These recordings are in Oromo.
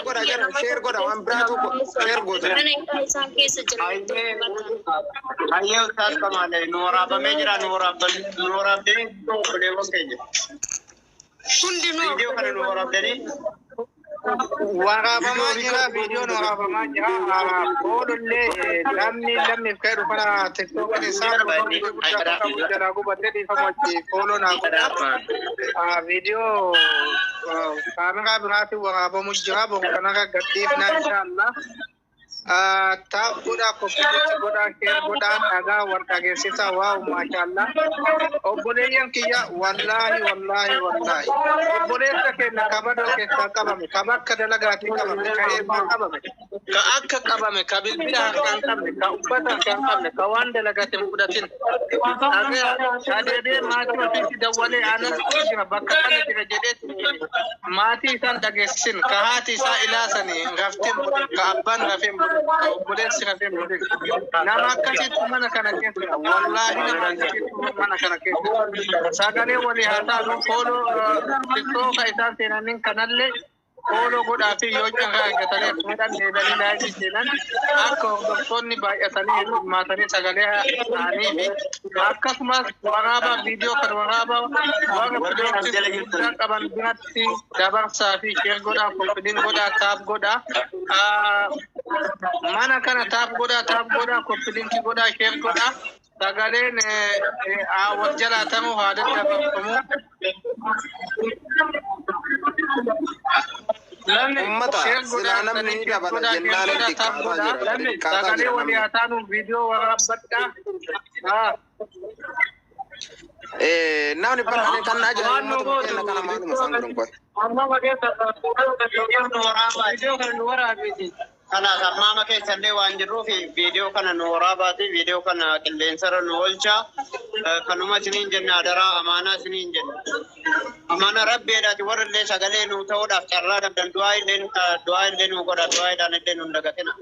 goda jara share goda wan brato ko share goda isaan keessa jira ayo tas kamale nora ba mejra nora be ko de ko keje hundi no video kana nora be wara ba ma jira video no wara ba ma jira bolo le lamni kairu para tiktok ni sa ko jara ko bade di famati bolo na ko video kamera berarti wara ba mu jira ba kana ga gadif na inshallah ta goda ko goda ke goda naga warta ke sita wow mashallah obole yankiya wallahi obole ta ke na kabado ke ta kabame kabak ka dalaga ti kabame ka e ba kabame ka akka kabame ka bilbila kan kabame ka ubata kan kabame ka wanda laga tem kudatin aga adede ma to ti dawale anan jira bakka kana jira jede mati san dagesin ka hati sa ilasani ngaftim ka abban rafim boleh siapa boleh. Nama kasih mana kana kes. Wallahi nama kasih mana kana kes. Sagale wali hata no follow TikTok kaitan tenanin kanalle follow ko dati yo janga gatale medan nedali lagi tenan ako doktoni ba asani matani sagale ani bi akas mas waraba video kar waraba kaban binati dabar safi ker goda ko din goda tab goda mana kana tab goda ko pidin ki goda ker goda sagale ne a wajala tamu hada tabamu ummata silana ni dabala jennale dikka sagale wali atanu video warabbatta nawni parane kan najo ummata kana manu masangrum ko amma wage ta video kan wara biji kana samama ke sande wanjiru fi video kana nora baati video kana killensara nolcha kanuma sinin jenna dara amana sinin jenna amana rabbi dati warle sagale nu tawda charra dan duai len ko da duai dan den undaga tena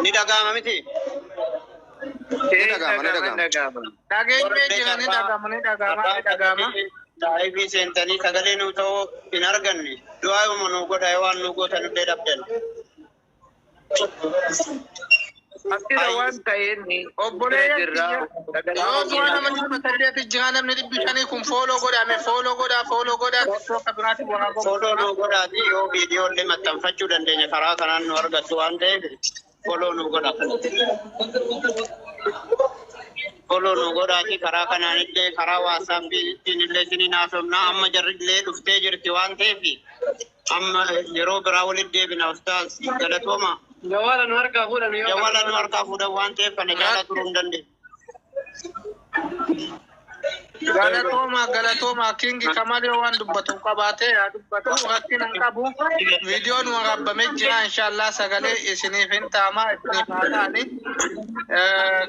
ni daga mamiti daga ma dai bi sentani sagale nu to inarganni duai mo no go dai wan nu go tan de dabden asira wanta yenni obole dirra yo duana man ko tadde ti jana me bishani kum follow goda TikTok kabirati wona go follow no goda di yo video le matam faccu dandenya kara kanan no argattu ante follow no goda follow no goda ki kara kanan ille kara wasam bi tinille sinina somna amma jarrile dufte jirti wante fi amma yero brawol de bina ustaz galatoma jawala nuarka fuda wante pane jala turun dande galatoma kingi kamali wan dubbatu qabate ya dubbatu waktin anqabu video nu ngabba mejjina inshallah sagale isini fintama isini fatani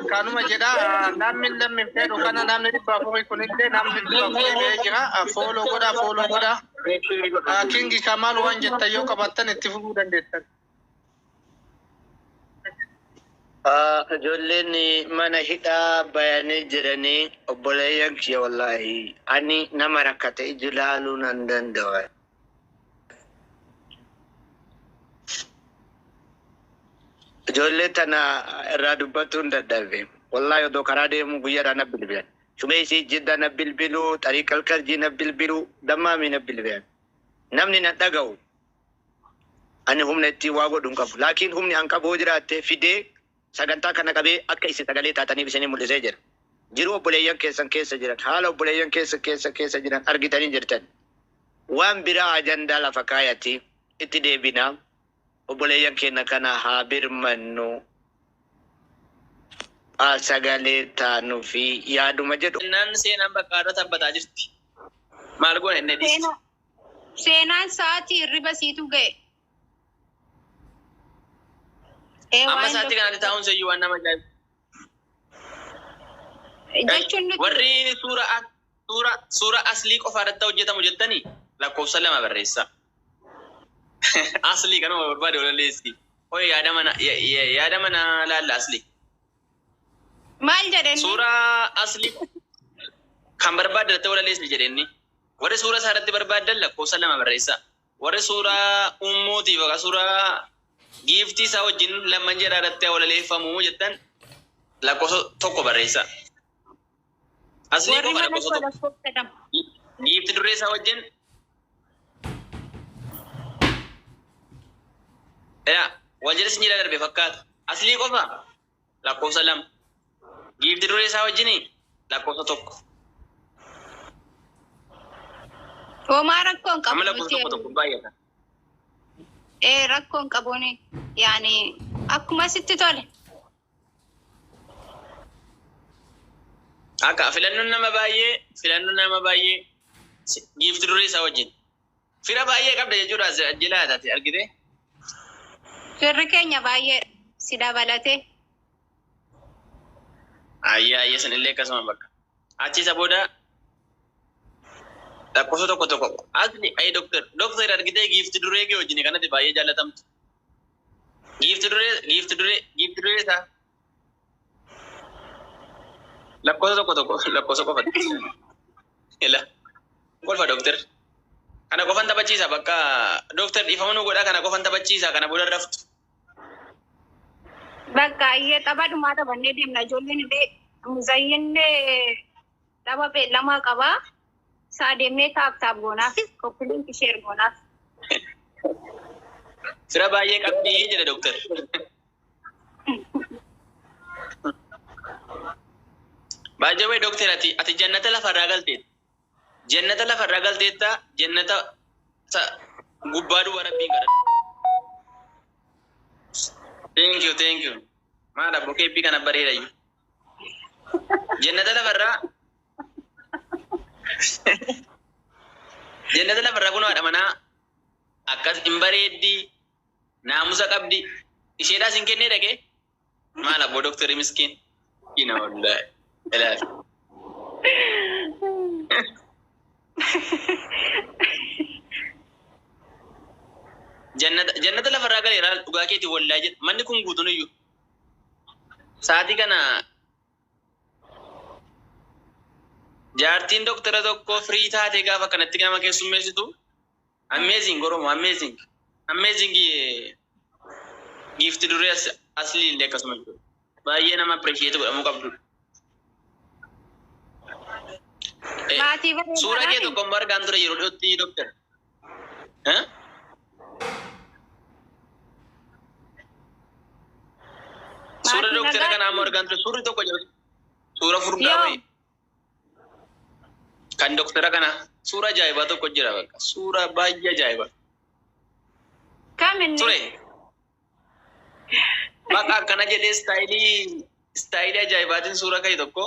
kanuma jeda nammin fedo kana namni dibba ko kuninde namni dibba ko mejjina follow goda kingi kamal wan jetta yo qabattan ittifu dandetan Joleni mana hida bayani jirani obboleyan kiya wallahi ani nama rakate julalu nandan dawa jolle tana radubatun dadave wallahi do karade mu guyara nabilbiyan shumaysi jidda nabilbilu tariqal karji nabilbilu damami nabilbiyan namni na dagaw ani humne ti wago dum kaf lakin humni an kabo jirate fide saganta kana kabe akka isi tagale tatani bisani mulise jira jiru obboleyan keessa jiran hala obboleyan keessa jiran argitani jirtan wan bira ajanda la fakayati itti debina obboleyan kenna kana habir mannu sagale tanu fi yadu majedu nan seenan bakkaadha tabbata jirti maal goone ne dis seenan saati riba siitu ga'e amma saati kana ta'un sayyu wan nama jaabi jechuun warri suura aslii qofa irratti hojjetamu jettanii lakkoofsa lama barreessa aslii kanuma barbaade olaleessi hoy yaada mana laalla aslii maal jedhani suura aslii kan barbaade irratti olaleessi jedhenni Warri suuraa isaa irratti barbaadan lakkoofsa 2 barreessaa. Warri suuraa ummuutii bakka suuraa giiftii isaa wajjin lamman jedhaa irratti walaleeffamuu jettan lakkoofsa 1 barreessaa. Aslii qofa lakkoofsa 1. Giiftii duree isaa wajjin wal jala sinjila darbe fakkaata. Aslii qofa lakkoofsa 2. Giiftii duree isaa wajjin lakkoofsa 1. Homaa rakkoon qabu. Amma lakkoofsa 1 baay'ata. Rakkoon qabuun yaani akkuma sitti tole. Akka filannoon nama baay'ee giiftii duree isaa wajjin. Fira baay'ee qabda jechuudha ajjilaa taate argite. Firri keenya baay'ee si dabalatee. Ayyaa sanillee akkasuma bakka. Achi isa booda lakkoofsa 1. Asli ay doktor argitee giiftii duree kee wajjin kanatti baay'ee jaallatamtu. Giiftii duree isaa lakkoofsa 1 lakkoofsa qofatti. Ila kolfa doktor. Kana qofan taphachiisa bakka doktor dhiifama godhaa kana qofan taphachiisa kana booda raftu. Bakka ayyee tapha dhumaa taphannee deemna ijoolleen illee muzayyinnee tapha beellamaa qabaa. Saa deemnee taap goonaaf koppiliin ishee goonaaf. Fira baay'ee qabdii jedha doktor. Baay'ee doktor ati jannata lafarraa galteet. Jannata lafarraa galteetta jannata gubbaa duwwaa rabbiin kadhadhu. Thank you. Maadha bokeeppii kana bareedayyuu. Jannata lafarraa jannata lafarraa kun haadha manaa akkas hin bareeddi naamusa qabdi isheedhaas hin kennee dhaqee maal abboo doktori miskiin ina wallahi ilaali. Jannata lafarraa galeera dhugaa keetii wallahi jedha manni kun guutuun iyyuu sa'aatii kana jaartiin doktora tokko firii taatee gaafa kanatti nama keessummeessitu amazing oromo amazing giiftii duree aslii illee akkasuma jechuudha. Baay'ee nama appreciate godhamuu qabdu. Suura kee tokko argaan ture yeroo dhiyootti doktor. Suura doktora kanaa ammoo argaan ture suurri tokko jiru. Suura furdaa wayii. Kan doktora kana suura ajaa'ibaa tokko jira bakka suura baay'ee ajaa'ibaa. Kaaminni. Ture. Bakka akkana jedhee istaayilii ajaa'ibaatiin suura ka'e tokko.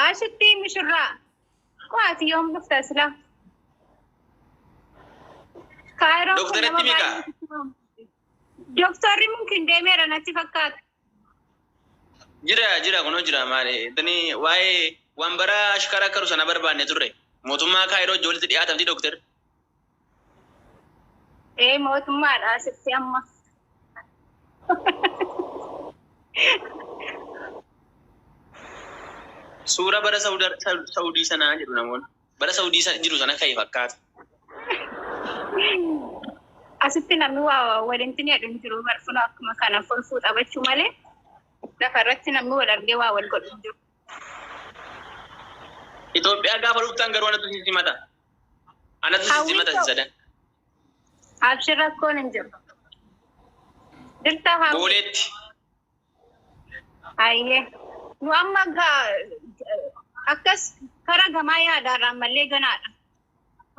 Asitti mishirraa. Qo'aati yoom dhufta sila. Kaayiroo kun nama baay'ee. Doktorri mungkin deemeera natti fakkaata. Jira kunoo jira maali. Tani waa'ee waan bara ashkara karu sana barbaanne turre. Mootummaa Kaayiroo ijoolletti dhiyaatamti doktor. Mootummaadha asitti amma. Suura bara Saudii sanaa jedhu namoonni. Bara Saudii jiru sana ka'e fakkaata. Asitti namni waa walitti hin jiru barfuna akkuma kana fulfuu qabachuu malee lafarratti namni wal argee waa wal godhu jiru. Itoophiyaa gaafa dhuftan garuu anatu simata. Anatu simata sadan. Abshir rakkoon hin jiru. Dirtaa haa. Booleetti. Ayyee. Nu amma akkas karaa gamaa yaadaarraan mallee ganaadha.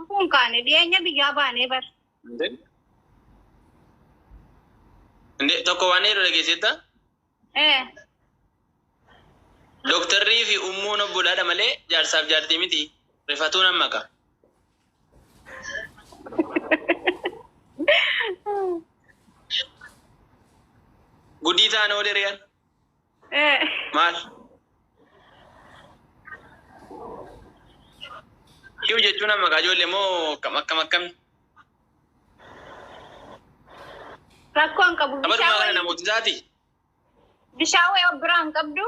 Kun kaane dhiyeenya biyyaa baanee bar. Tokko waan yeroo dhageessetta? Doktarrii fi ummuun obbolaadha malee jaarsaaf jaartii miti. Rifatuun amma ka. Guddii taane oole re'an. Maal? Hiu jechuun amma ka ijoollee moo akkam? Rakkoon qabu Abaruma kana namooti isaati. Bishaawee of biraan qabdu.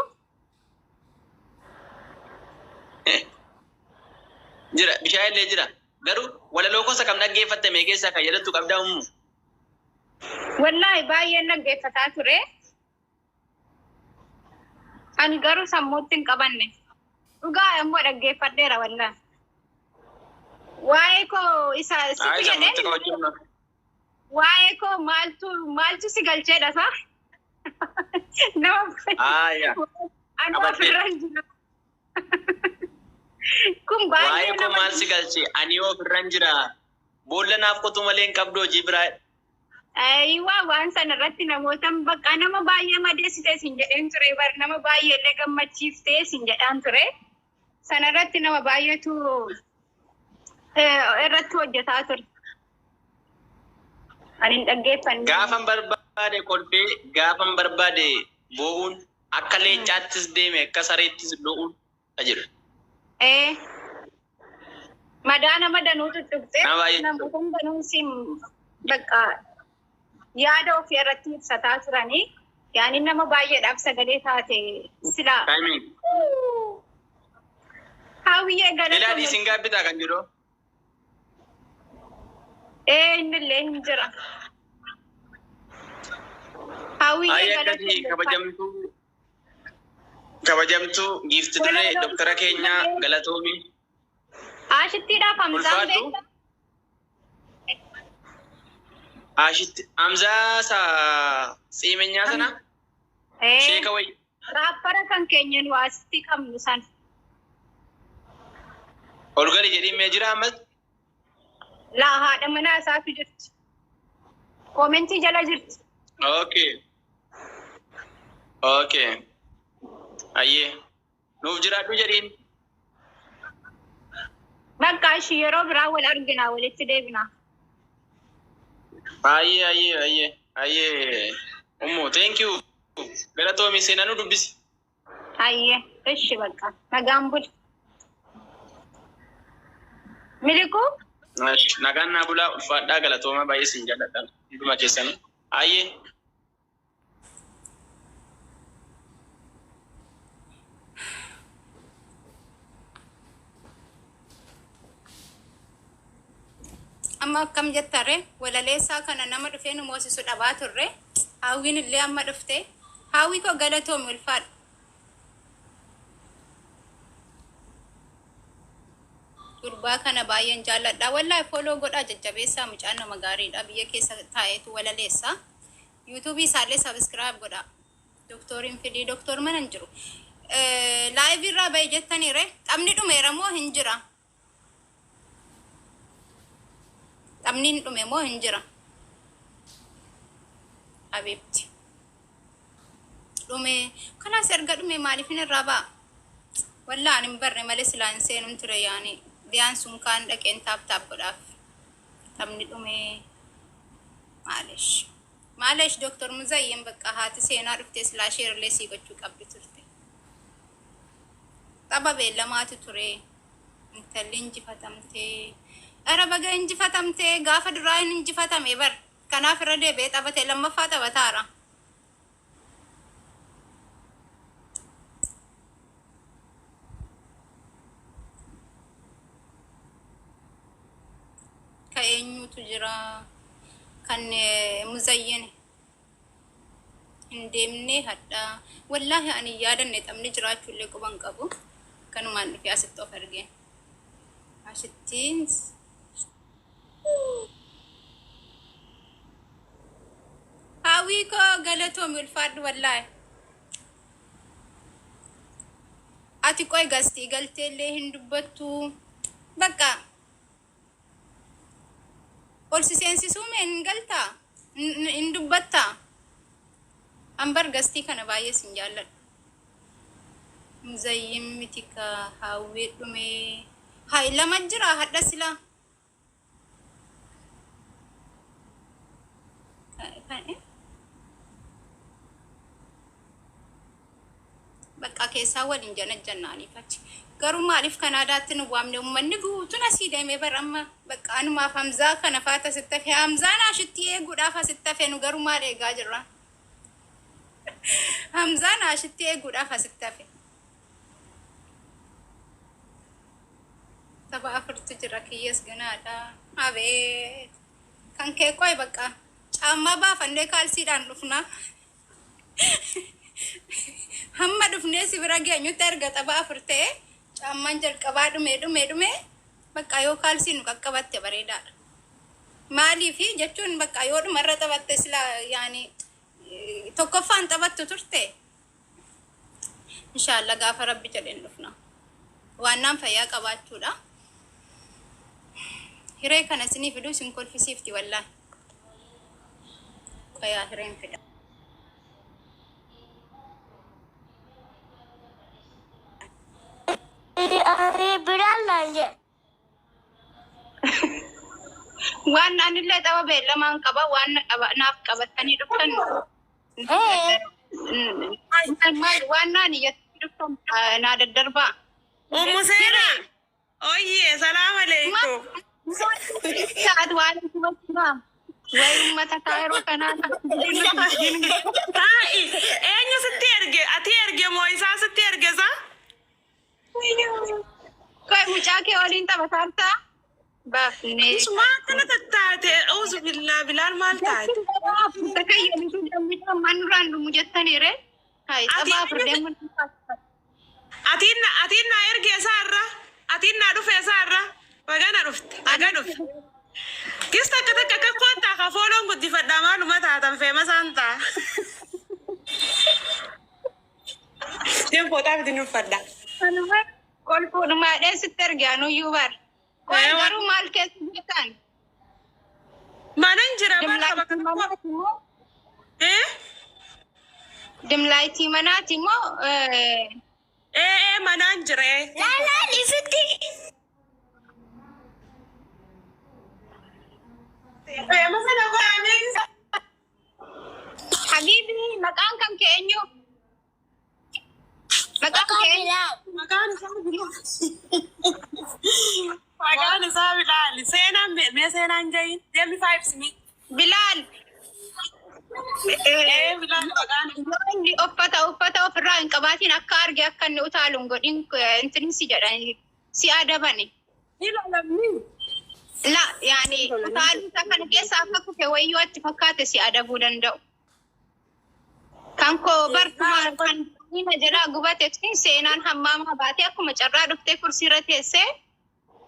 Jira bishaan illee jira. Garuu walaloo gosa kam dhaggeeffatte mee keessaa kan jedhattu qabdaa ummu. Wallahi baay'een dhaggeeffataa ture. Ani garuu sammuutti hin qabanne. Dhugaa immoo dhaggeeffadheera wallahi. Waa'ee koo isa sitti jedheen. Waa'ee koo maaltu si galcheedha saa? Yaa. Ani ofirraan jira. Kun baay'ee Waa'ee koo maal si galchee? Ani ofirraan jira. Boolla naaf qotu malee hin qabdu hojii biraa. Waa waan sana irratti namoota bakka nama baay'ee madeessitee sin jedheen ture bar nama baay'ee illee gammachiiftee sin jedhaan ture. Sana irratti nama baay'eetu irratti hojjetaa ture. Ani hin dhaggeeffanne. Gaafan barbaade kolfee gaafan barbaade boo'uun akka leencaattis deeme akka sareettis lo'uun jedhu. Madaa nama danuu tuttuqxee namoota danuun sim bakka yaada ofii irratti ibsataa turanii yaani nama baay'eedhaaf sagalee taate silaa. Hawwiyyee Ilaa galatoomi. isin gaabbitaa kan jiru. Innillee hin jira. Hawwiyyee Akkasii galatoomi. kabajamtuu giifti dirree doktara keenya galatoomii. Ashittiidhaaf Hamzaan Ulfaadhu. beekta. Ashitti Hamzaa xiimenyaa sana sheeka wayi. Raappara kan keenya nu asitti qabnu san. Ol gali jedhii mee jira ammas? Laa haadha manaa isaatu jirti. Koomentii jala jirti. Okay. Ayyee. Nuuf jiraadhu jedhiin. Bakka ishii yeroo biraa wal argina walitti deebina. Ayyee. Ummu, thank you. Galatoomii seenaa nu dubbisi. Ayyee, ishi bakka. Nagaan buli. Miliquu? Nagaan naa bulaa ulfaadhaa galatoomaa baay'ee siin jaalladha. Hunduma keessanii. Ayyee. Amma akkam jettare walaleessaa kana nama dhufee nu moosisu dhabaa turre. Hawwiin illee amma dhufte. Hawwii koo galatoomi ulfaadha. Gurbaa kana baay'een jaalladha. Wallahi foloo godhaa jajjabeessaa mucaan nama gaariidha. Biyya keessa taa'eetu walaleessaa. Yuutuubii isaallee sabiskiraayib godhaa. Doktoriin fidii doktor mana hin jiru. Laayivii irraa bahe jettaniire xabni dhumeera moo hin jira? Xabni hin dhume moo hin jira? Habiibti. Dhume kanaas erga dhume maaliif hin irraa ba'a? Wallaan hin barre malee silaa hin seenuun ture yaani biyaan sun kaan dhaqeen taap godhaaf. Xabni dhume maalish doktor Muzayyen bakka haati seenaa dhuftee silaa sheerlee sii gochuu qabdi turte. Xaba beellamaatu ture. Intalli injifatamtee. Ara baga injifatamtee gaafa duraa hin injifatame bar. Kanaaf irra deebi'ee taphatee lammaffaa taphataara. Ka eenyutu jira kan Muzayyene hin deemnee hadhaa. Wallaahi ani yaadanne xabni jiraachuu illee quban qabu. Kanumaan dhufee asitti of argeen. Ashittiin hawwii koo galatoomi ulfaadhu wallaahi. Ati qoy gastii galteellee hin dubbattu. Bakka ol si seensisuu mee hin galtaa? Hin dubbattaa? Ambar gastii kana baay'ee sin jaalladha. Muzayyin miti ka hawwii dhumee. Hai lama jira hadda sila. Bakka keessaa waliin jannaaniif achi. Garuu maaliif Kanaadaatti nu waamne uummanni guutuun asii deemee bara amma bakka anumaaf Hamzaa kana faata asitti hafe. Hamzaan ashitti eeguudhaaf asitti hafe nu garuu maal eegaa jirra? Hamzaan ashitti eeguudhaaf asitti hafe. Saba afurtu jira kiyyas ganaadha. Abeet. Kan kee qoy bakka. Caammaa baafannee kaalsiidhaan dhufna. Hamma dhufnee si bira geenyutti erga tapha afur ta'e caammaan jalqabaa dhumee bakka yoo kaalsii nu qaqqabatte bareedaadha. Maaliifi jechuun bakka yoo dhumarra taphatte sila yaani tokkoffaan taphattu turte. Inshallah gaafa rabbi jedheen dhufna. Waannaan fayyaa qabaachuudha. Hiree kana isinii fiduu isin kolfisiifti wallaan. Qoyaa hireen fida. Waan anillee xaba beellamaan qaba waan naaf qabatanii dhuftan. Waan naan iyyatti dhuftan naa daddarbaa. Musera. Oye, salam alaikum. Saat waan kubachuma. Way mata kairo kanana. Hai, enyu sitti erge, ati erge mo isa sitti erge sa? Koi mucaa kee waliin taphatarta. Baafne. Isma kana tattaate, auzu billah bilal mal taate. Takayyo bisu dambitu manuraan dhumu jettaniire. Hai, taphaa furdeen Atiin na erge sarra, atiin na dhufe sarra. Bagana dhufte, aga dhufte. Kista akka koota ka fooloon guddifadhaa maaluma taatan feema saanta. Deem footaa biti nuffadha. Anuma kolfuudhumaadhee sitti ergaanuyyuu bar. Koi garuu maal keessa jirtan? Manan jira bara bakka Dimlaayitii manaati moo manan jira. Laalaan isitti. Masana ko amin. Habibi, maqaan kan keenyu? Maqaan keenyu? Maqaan isaa Bilaal. Seenaan mee seenaan jahin? Deemi 5 simi. Bilaal. Bilaal maqaan. Inni uffata ofirraa hin qabaatiin akka arge akka inni utaaluun godhin intin si jedhani si adabani. Ilaalamni. La yaani utaaluu kana keessa akka kufe wayyoo achi fakkaate si adabuu danda'u. Kan koo bartuma kan nina jedhaa gubate seenaan hammaamaa baatee akkuma carraa dhuftee kursiirra teessee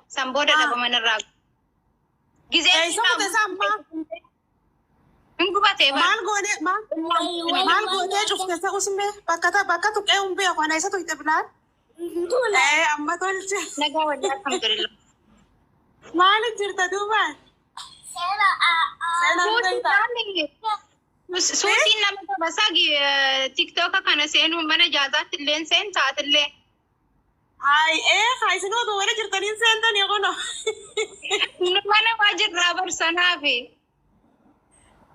san booda dhabaman irraa. Gizee hin gubatee maal goonee cufte usme bakka tuqee umbee kana isa tuqxe Bilaal. Amma tolche. nagaa walii alhamdulillah. Maal jirta duubaan? Suutiin nama tabasaa tiktoka kana seenuu mana jaazaatti illee seen taatillee. Hai isin oduu wala jirtaniin seentanii kono. Mana waa jirraa barsanaafi.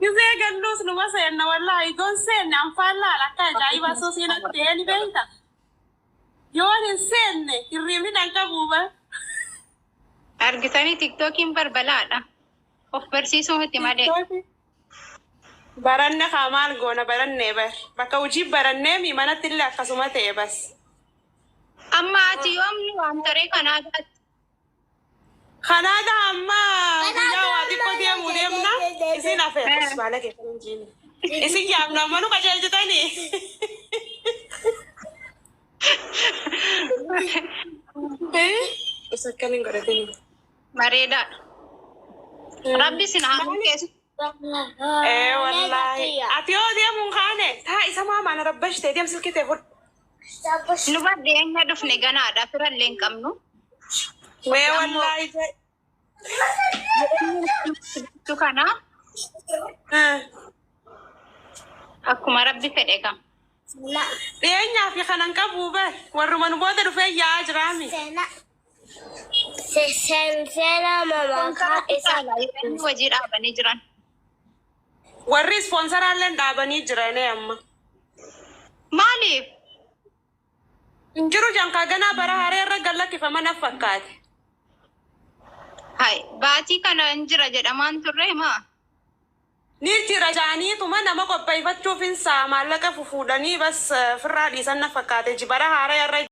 Gizee galluus numa seenna wallaahi goon seenne anfaan laala akka ajaa'ibaa soo seenatti deeni beekta. Yoon hin seenne hirriibni dhan qabuuba. Argitanii tiktokiin barbalaadha. Of barsiisuu miti malee. Baranne kaa maal goona barannee bar. Bakka hojii barannee mi manatti illee akkasuma ta'e bas. Amma ati yoomni waan taree Kanaadaatti. Kanaada amma guyyaa waa xiqqoo deemuu deemna. Isin afeetus baala keessan hin jiine. Isin yaamna manu qajeelchitanii. Isa akkamiin godhatanii? Bareedaadha. Rabbi sin haamuu keessa. Wallahi. Ati yoo deemuun kaane taa isa maamaan rabbashte deem silkitee fudhu. Nu baddeenya dhufne ganaadha firallee hin qabnu. Wallahi. Kana akkuma rabbi fedhe kam. Dhiyeenyaa fi kanan qabuu bar warruman booda dhufee yaa jiraami. Seena mamakaa isa Hojii dhaabanii jiran. Warri ispoonsaraalleen dhaabanii jiranii amma. Maaliif? Injiru jankaa ganaa bara hareerra gallakkifaman fakkaate. Hai, baatii kana injira jedhamaan turre maa? Ni jira jaaniituma nama qopheeffachuuf hin saa maallaqa fufuudhanii bas firraa dhiisan na fakkaate jibara hareerra